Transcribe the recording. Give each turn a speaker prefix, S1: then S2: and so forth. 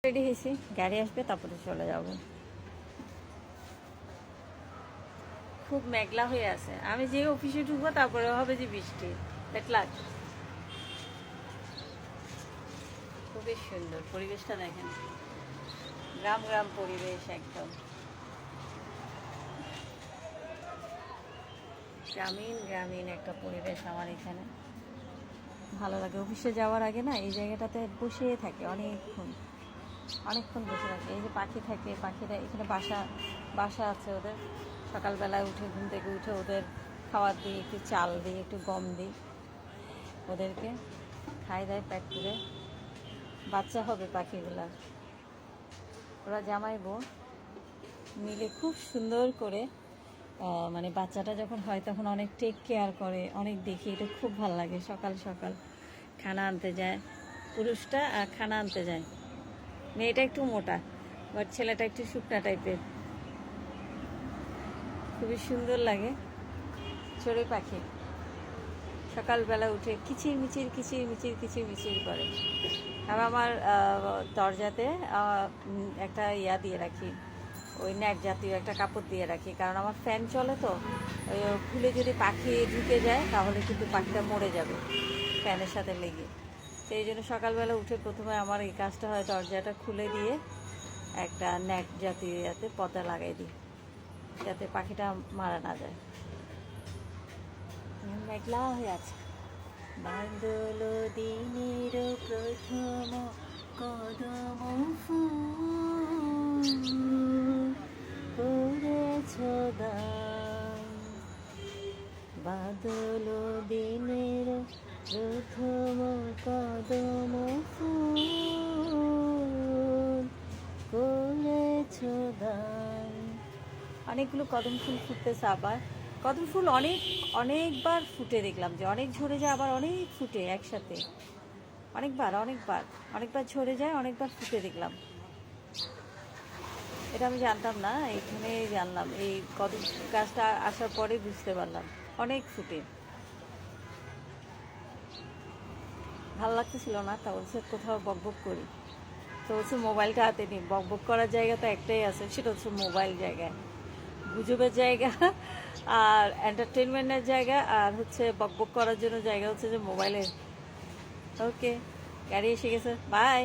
S1: Ready হয়েছি, গাড়ি আসবে তারপরে চলে যাব। খুব মেঘলা হয়ে আছে, আমি যে অফিসে ঢুকবো তারপরে হবে যে বৃষ্টি। দেখলাম খুবই সুন্দর পরিবেশটা, দেখেন গ্রাম গ্রাম পরিবেশ, একদম গ্রামীণ গ্রামীণ একটা পরিবেশ আমার এখানে ভালো লাগে। অফিসে যাওয়ার আগে না এই জায়গাটাতে বসে থাকে অনেকক্ষণ অনেকক্ষণ বসে থাকে। এই যে পাখি থাকে, পাখিরা এখানে বাসা বাসা আছে ওদের। সকালবেলায় উঠে ঘুম থেকে উঠে ওদের খাবার দিই, একটু চাল দিই, একটু গম দিই ওদেরকে, খাই দেয় প্যাক করে। বাচ্চা হবে পাখিগুলার, ওরা জামাই বউ মিলে খুব সুন্দর করে মানে বাচ্চাটা যখন হয় তখন অনেক টেক কেয়ার করে, অনেক দেখি, এটা খুব ভালো লাগে। সকাল সকাল খানা আনতে যায় পুরুষটা, আর খানা আনতে যায় মেয়েটা একটু মোটা, বাট ছেলেটা একটু শুকনা টাইপের। খুবই সুন্দর লাগে। চড়ুই পাখি সকালবেলা উঠে কিচির মিচির কিচির মিচির কিচির মিচির করে। আমি আমার দরজাতে একটা ইয়া দিয়ে রাখি, ওই নেট জাতীয় একটা কাপড় দিয়ে রাখি, কারণ আমার ফ্যান চলে তো, ওই খুলে যদি পাখি ঢুকে যায় তাহলে কিন্তু পাখিটা মরে যাবে ফ্যানের সাথে লেগে। তো এই জন্য সকালবেলা উঠে প্রথমে আমার এই কাজটা হয়, দরজাটা খুলে দিয়ে একটা নেট জাতীয় ইয়াতে পর্দা লাগাই দিই, যাতে পাখিটা মারা না যায়। মেঘলা হয়ে আছে। বাদল দিনের প্রথম কদম ফুল করেছ দান, বাদল দিনের প্রথম কদম ফুল করেছ দান। অনেকগুলো কদম ফুল ফুটতেছে আবার। কদম ফুল অনেকবার ফুটে দেখলাম, যে অনেক ঝরে যায় আবার অনেক ফুটে একসাথে, অনেকবার ঝরে যায়, অনেকবার ফুটে দেখলাম। এটা আমি জানতাম না, এখানে জানলাম, এই কদম গাছটা আসার পরে বুঝতে পারলাম অনেক ফুটে। ভালো লাগতেছিল না, তা বলছে কোথাও বকবক করি, তো হচ্ছে মোবাইলটা হাতে নিই। বকবক করার জায়গা তো একটাই আছে, সেটা হচ্ছে মোবাইল জায়গায়, গুজবের জায়গা আর এন্টারটেনমেন্টের জায়গা, আর হচ্ছে বকবক করার জন্য জায়গা হচ্ছে যে মোবাইলের। ওকে, গাড়ি এসে গেছে, বাই।